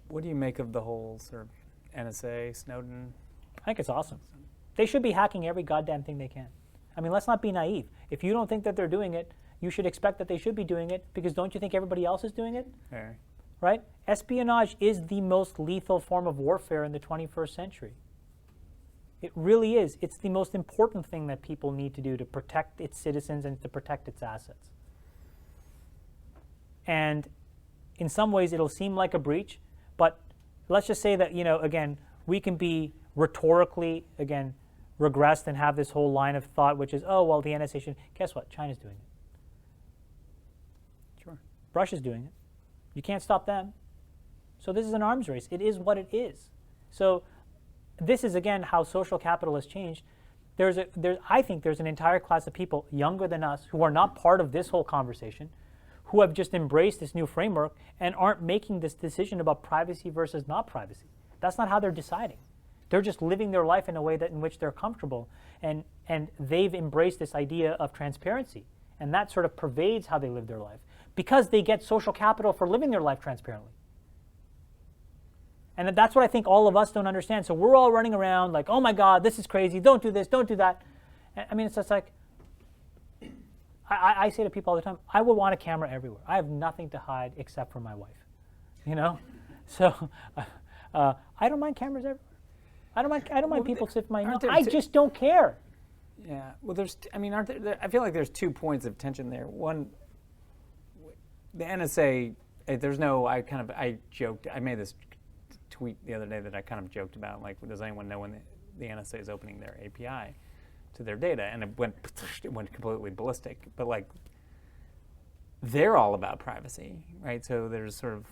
What do you make of the whole sort of NSA, Snowden? I think it's awesome. They should be hacking every goddamn thing they can. I mean, let's not be naive. If you don't think that they're doing it, you should expect that they should be doing it, because don't you think everybody else is doing it? Yeah. Right? Espionage is the most lethal form of warfare in the 21st century. It really is. It's the most important thing that people need to do to protect its citizens and to protect its assets. And in some ways, it'll seem like a breach, but let's just say that, again, we can be rhetorically, again, regressed and have this whole line of thought, which is, oh, well, the NSA should. Guess what? China's doing it. Sure. Russia's doing it. You can't stop them. So this is an arms race. It is what it is. So this is, again, how social capital has changed. I think there's an entire class of people younger than us who are not part of this whole conversation, who have just embraced this new framework and aren't making this decision about privacy versus not privacy. That's not how they're deciding. They're just living their life in a way in which they're comfortable, and they've embraced this idea of transparency, and that sort of pervades how they live their life because they get social capital for living their life transparently. And that's what I think all of us don't understand. So we're all running around like, oh my God, this is crazy, don't do this, don't do that. I mean, it's just like, I say to people all the time, I would want a camera everywhere. I have nothing to hide except for my wife, So I don't mind cameras everywhere. I don't mind people sniffing my nose. I just don't care. Yeah. Well, aren't there? I feel like there's 2 points of tension there. One, the NSA. I joked. I made this tweet the other day that I kind of joked about. Like, does anyone know when the NSA is opening their API to their data? And it went completely ballistic. But like, they're all about privacy, right? So there's sort of.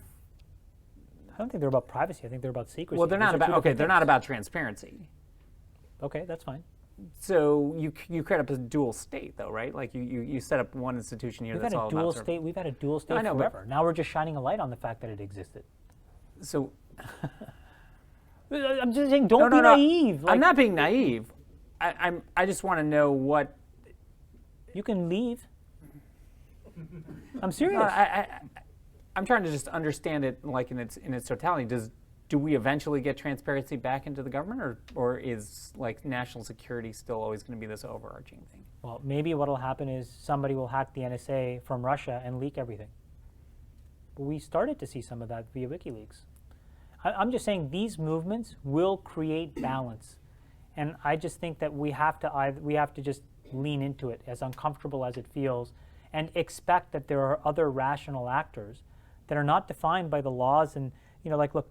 I don't think they're about privacy. I think they're about secrecy. Well, they're not about. Okay, they're not about transparency. Okay, that's fine. So you create up a dual state, though, right? Like you set up one institution here that's all about. We've had a dual state forever. Now we're just shining a light on the fact that it existed. So I'm just saying, don't be naive. I'm not being naive. I just want to know what. You can leave. I'm serious. I'm trying to just understand it, like in its totality. Do we eventually get transparency back into the government, or is like national security still always going to be this overarching thing? Well, maybe what will happen is somebody will hack the NSA from Russia and leak everything. But we started to see some of that via WikiLeaks. I'm just saying these movements will create balance, and I just think that we have to just lean into it, as uncomfortable as it feels, and expect that there are other rational actors that are not defined by the laws. And look,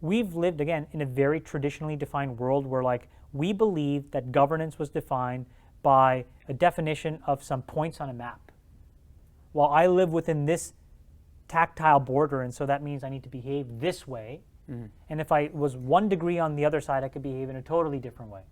we've lived, again, in a very traditionally defined world where, like, we believe that governance was defined by a definition of some points on a map. Well, I live within this tactile border, and so that means I need to behave this way. Mm-hmm. And if I was 1 degree on the other side, I could behave in a totally different way.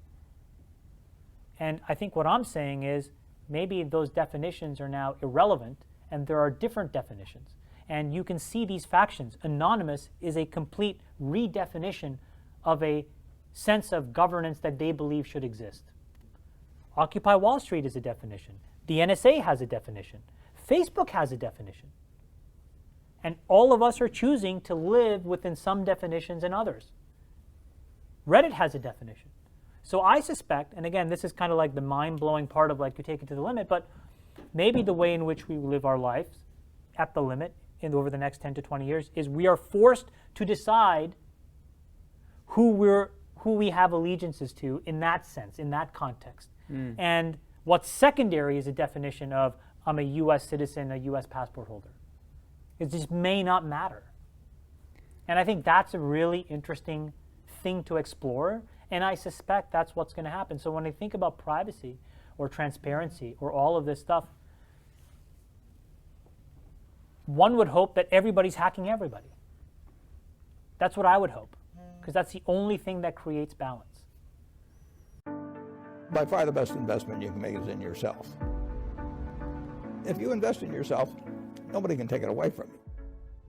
And I think what I'm saying is maybe those definitions are now irrelevant, and there are different definitions. And you can see these factions. Anonymous is a complete redefinition of a sense of governance that they believe should exist. Occupy Wall Street is a definition. The NSA has a definition. Facebook has a definition. And all of us are choosing to live within some definitions and others. Reddit has a definition. So I suspect, and again, this is kind of like the mind-blowing part of like you take it to the limit, but maybe the way in which we live our lives at the limit over the next 10 to 20 years is we are forced to decide who we have allegiances to in that sense, in that context. Mm. And what's secondary is a definition of I'm a U.S. citizen, a U.S. passport holder. It just may not matter. And I think that's a really interesting thing to explore, and I suspect that's what's going to happen. So when I think about privacy or transparency or all of this stuff, one would hope that everybody's hacking everybody. That's what I would hope, because that's the only thing that creates balance. By far the best investment you can make is in yourself. If you invest in yourself, nobody can take it away from you.